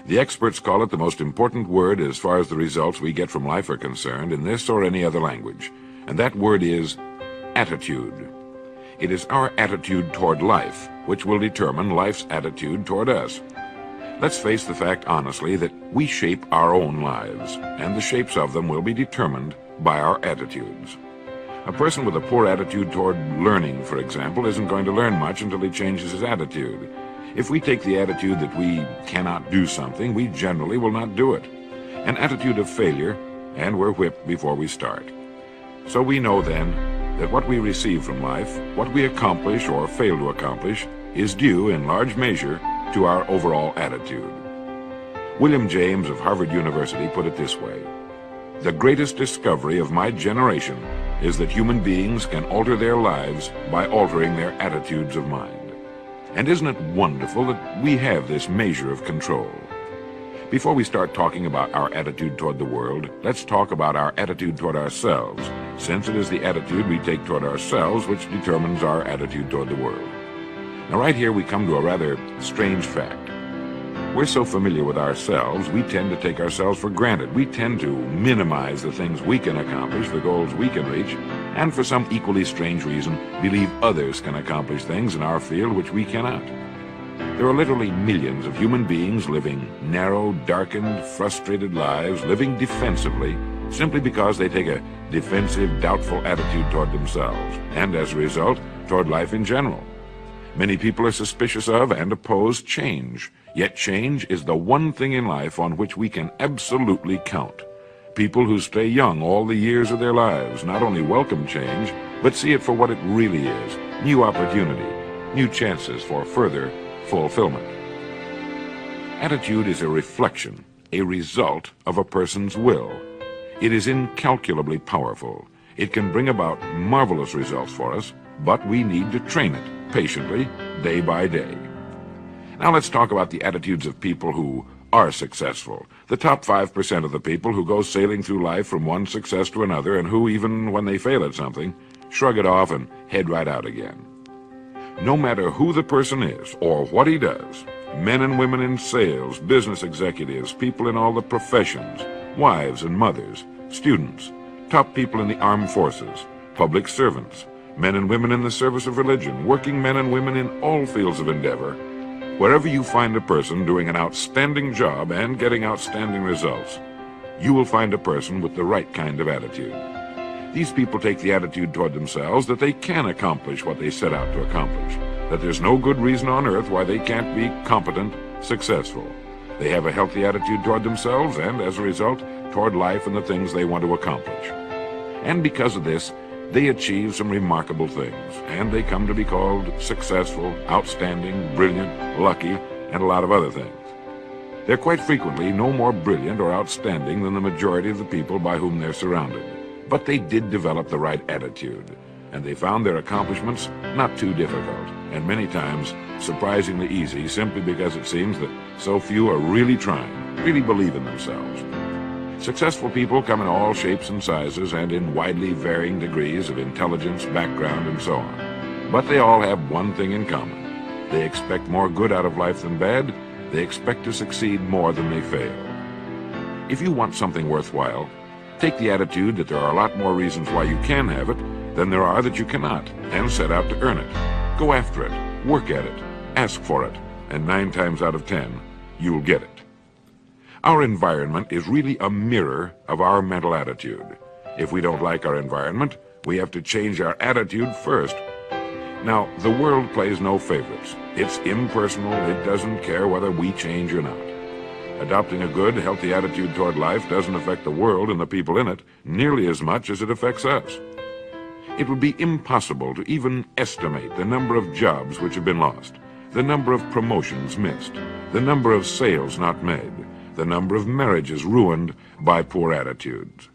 The experts call it the most important word as far as the results we get from life are concerned in this or any other language, and that word is attitude. It is our attitude toward life which will determine life's attitude toward us. Let's face the fact honestly that we shape our own lives, and the shapes of them will be determined by our attitudes. A person with a poor attitude toward learning, for example, isn't going to learn much until he changes his attitude. If we take the attitude that we cannot do something, we generally will not do it. An attitude of failure, and we're whipped before we start. So we know then that what we receive from life, what we accomplish or fail to accomplish, is due in large measure to our overall attitude. William James of Harvard University put it this way: "The greatest discovery of my generation is that human beings can alter their lives by altering their attitudes of mind." And isn't it wonderful that we have this measure of control? Before we start talking about our attitude toward the world, let's talk about our attitude toward ourselves, since it is the attitude we take toward ourselves which determines our attitude toward the world. Now right here we come to a rather strange fact. We're so familiar with ourselves, we tend to take ourselves for granted. We tend to minimize the things we can accomplish, the goals we can reach, and for some equally strange reason, believe others can accomplish things in our field which we cannot. There are literally millions of human beings living narrow, darkened, frustrated lives, living defensively, simply because they take a defensive, doubtful attitude toward themselves, and as a result, toward life in general. Many people are suspicious of and oppose change, yet change is the one thing in life on which we can absolutely count. People who stay young all the years of their lives not only welcome change, but see it for what it really is: new opportunity, new chances for further fulfillment. Attitude is a reflection, a result of a person's will. It is incalculably powerful. It can bring about marvelous results for us, but we need to train it patiently, day by day. Now let's talk about the attitudes of people who are successful. The top 5% of the people who go sailing through life from one success to another, and who, even when they fail at something, shrug it off and head right out again. No matter who the person is or what he does, men and women in sales, business executives, people in all the professions, wives and mothers, students, top people in the armed forces, public servants, men and women in the service of religion, working men and women in all fields of endeavor, wherever you find a person doing an outstanding job and getting outstanding results, you will find a person with the right kind of attitude. These people take the attitude toward themselves that they can accomplish what they set out to accomplish, that there's no good reason on earth why they can't be competent, successful. They have a healthy attitude toward themselves and, as a result, toward life and the things they want to accomplish. And because of this, they achieve some remarkable things, and they come to be called successful, outstanding, brilliant, lucky, and a lot of other things. They're quite frequently no more brilliant or outstanding than the majority of the people by whom they're surrounded. But they did develop the right attitude, and they found their accomplishments not too difficult, and many times surprisingly easy, simply because it seems that so few are really trying, really believe in themselves. Successful people come in all shapes and sizes and in widely varying degrees of intelligence, background, and so on. But they all have one thing in common. They expect more good out of life than bad. They expect to succeed more than they fail. If you want something worthwhile, take the attitude that there are a lot more reasons why you can have it than there are that you cannot, and set out to earn it. Go after it, work at it, ask for it, and 9 times out of 10, you'll get it. Our environment is really a mirror of our mental attitude. If we don't like our environment, we have to change our attitude first. Now, the world plays no favorites. It's impersonal. It doesn't care whether we change or not. Adopting a good, healthy attitude toward life doesn't affect the world and the people in it nearly as much as it affects us. It would be impossible to even estimate the number of jobs which have been lost, the number of promotions missed, the number of sales not made, the number of marriages ruined by poor attitudes.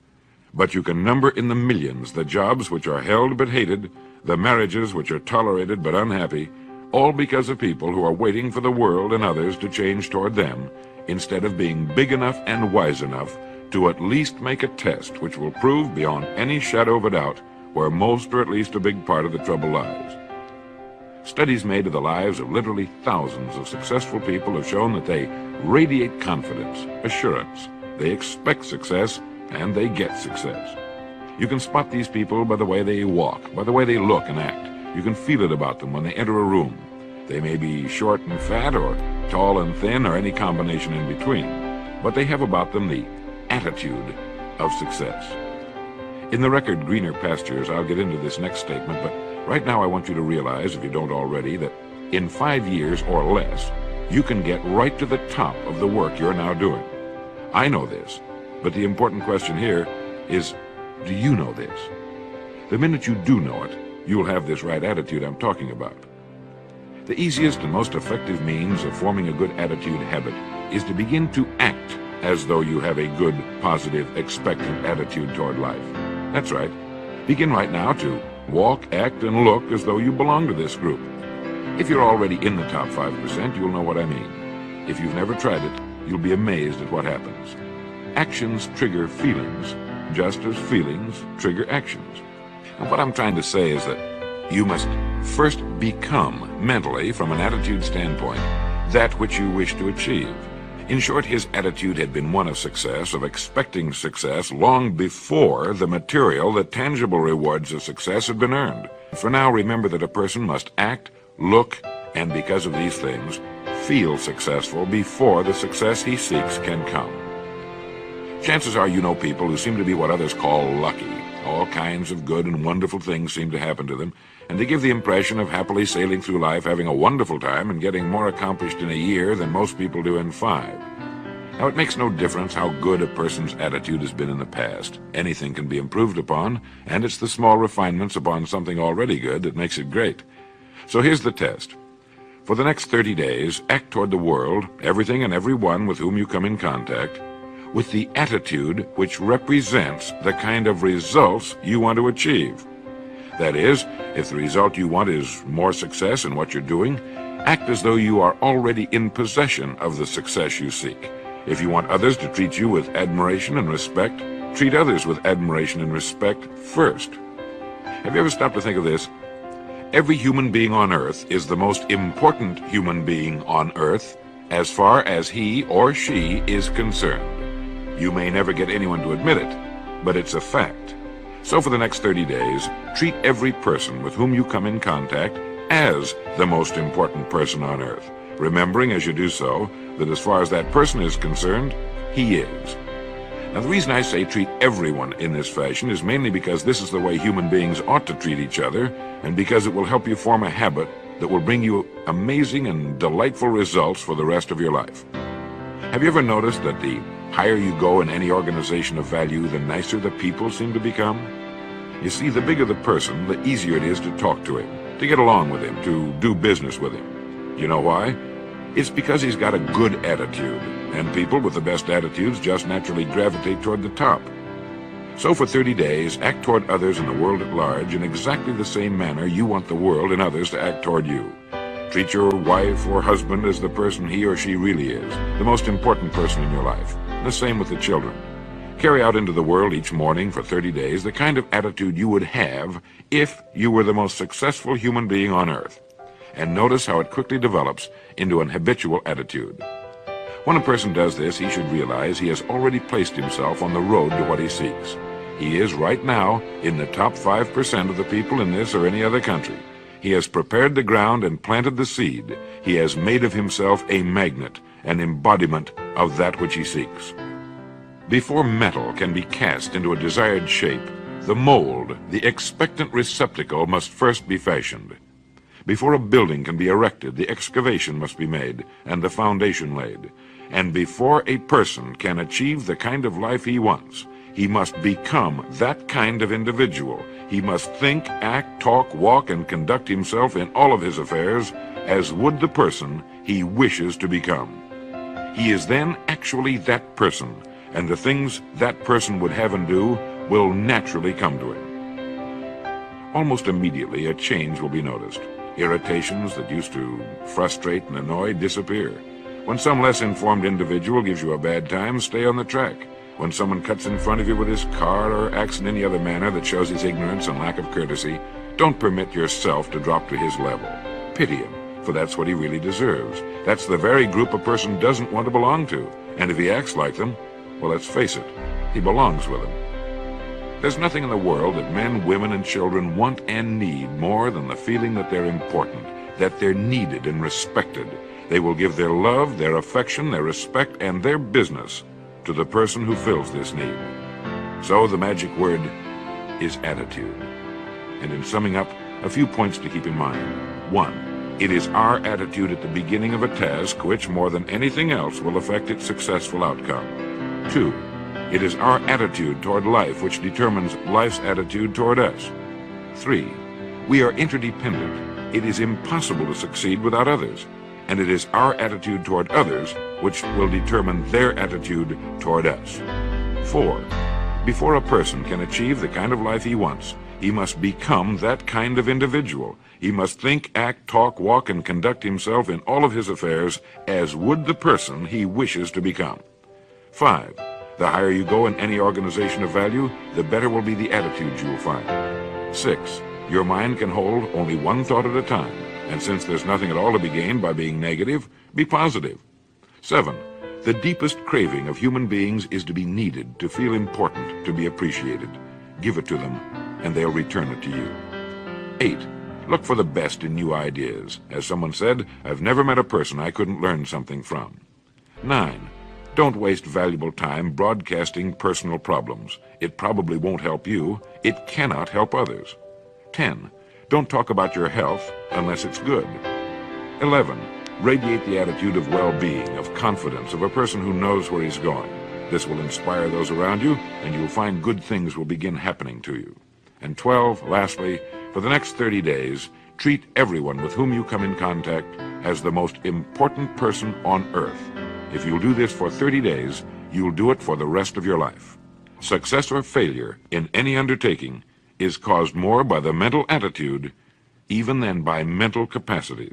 But you can number in the millions the jobs which are held but hated, the marriages which are tolerated but unhappy, all because of people who are waiting for the world and others to change toward them, instead of being big enough and wise enough to at least make a test which will prove beyond any shadow of a doubt where most or at least a big part of the trouble lies. Studies made of the lives of literally thousands of successful people have shown that they radiate confidence, assurance, they expect success, and they get success. You can spot these people by the way they walk, by the way they look and act. You can feel it about them when they enter a room. They may be short and fat, or tall and thin, or any combination in between, but they have about them the attitude of success. In the record Greener Pastures, I'll get into this next statement, but right now I want you to realize, if you don't already, that in 5 years or less, you can get right to the top of the work you're now doing. I know this, but the important question here is, do you know this? The minute you do know it, you'll have this right attitude I'm talking about. The easiest and most effective means of forming a good attitude habit is to begin to act as though you have a good, positive, expectant attitude toward life. That's right. Begin right now to walk, act, and look as though you belong to this group. If you're already in the top 5%, you'll know what I mean. If you've never tried it, you'll be amazed at what happens. Actions trigger feelings, just as feelings trigger actions. And what I'm trying to say is that you must first become, mentally, from an attitude standpoint, that which you wish to achieve. In short, his attitude had been one of success, of expecting success, long before the material, the tangible rewards of success had been earned. For now, remember that a person must act, look, and because of these things, feel successful before the success he seeks can come. Chances are you know people who seem to be what others call lucky. All kinds of good and wonderful things seem to happen to them, and they give the impression of happily sailing through life, having a wonderful time, and getting more accomplished in a year than most people do in 5. Now, it makes no difference how good a person's attitude has been in the past. Anything can be improved upon, and it's the small refinements upon something already good that makes it great. So here's the test. For the next 30 days, act toward the world, everything and everyone with whom you come in contact, with the attitude which represents the kind of results you want to achieve. That is, if the result you want is more success in what you're doing, act as though you are already in possession of the success you seek. If you want others to treat you with admiration and respect, treat others with admiration and respect first. Have you ever stopped to think of this? Every human being on earth is the most important human being on earth as far as he or she is concerned. You may never get anyone to admit it, but it's a fact. So for the next 30 days, treat every person with whom you come in contact as the most important person on earth, remembering as you do so that as far as that person is concerned, he is. Now, the reason I say treat everyone in this fashion is mainly because this is the way human beings ought to treat each other, and because it will help you form a habit that will bring you amazing and delightful results for the rest of your life. Have you ever noticed that the higher you go in any organization of value, the nicer the people seem to become? You see, the bigger the person, the easier it is to talk to him, to get along with him, to do business with him. You know why? It's because he's got a good attitude, and people with the best attitudes just naturally gravitate toward the top. So for 30 days, act toward others and the world at large in exactly the same manner you want the world and others to act toward you. Treat your wife or husband as the person he or she really is, the most important person in your life. The same with the children. Carry out into the world each morning for 30 days the kind of attitude you would have if you were the most successful human being on earth. And notice how it quickly develops into an habitual attitude. When a person does this, he should realize he has already placed himself on the road to what he seeks. He is right now in the top 5% of the people in this or any other country. He has prepared the ground and planted the seed. He has made of himself a magnet, an embodiment of that which he seeks. Before metal can be cast into a desired shape, the mold, the expectant receptacle, must first be fashioned. Before a building can be erected, the excavation must be made and the foundation laid. And before a person can achieve the kind of life he wants, he must become that kind of individual. He must think, act, talk, walk, and conduct himself in all of his affairs as would the person he wishes to become. He is then actually that person, and the things that person would have and do will naturally come to him. Almost immediately, a change will be noticed. Irritations that used to frustrate and annoy disappear. When some less informed individual gives you a bad time, stay on the track. When someone cuts in front of you with his car or acts in any other manner that shows his ignorance and lack of courtesy, don't permit yourself to drop to his level. pity him, for that's what he really deserves. That's the very group a person doesn't want to belong to. And if he acts like them, well, let's face it, he belongs with them. There's nothing in the world that men, women, and children want and need more than the feeling that they're important, that they're needed and respected. They will give their love, their affection, their respect, and their business to the person who fills this need. So the magic word is attitude. And in summing up, a few points to keep in mind. 1. It is our attitude at the beginning of a task which, more than anything else, will affect its successful outcome. 2. It is our attitude toward life which determines life's attitude toward us. 3. We are interdependent. It is impossible to succeed without others. And it is our attitude toward others which will determine their attitude toward us. 4. Before a person can achieve the kind of life he wants, he must become that kind of individual. He must think, act, talk, walk, and conduct himself in all of his affairs as would the person he wishes to become. 5. The higher you go in any organization of value, the better will be the attitudes you will find. 6. Your mind can hold only one thought at a time, and since there's nothing at all to be gained by being negative, be positive. 7. The deepest craving of human beings is to be needed, to feel important, to be appreciated. Give it to them, and they'll return it to you. 8. Look for the best in new ideas. As someone said, I've never met a person I couldn't learn something from. 9. Don't waste valuable time broadcasting personal problems. It probably won't help you. It cannot help others. 10. Don't talk about your health unless it's good. 11. Radiate the attitude of well-being, of confidence, of a person who knows where he's going. This will inspire those around you, and you'll find good things will begin happening to you. And 12, lastly, for the next 30 days, treat everyone with whom you come in contact as the most important person on earth. If you'll do this for 30 days, you'll do it for the rest of your life. Success or failure in any undertaking is caused more by the mental attitude even than by mental capacities.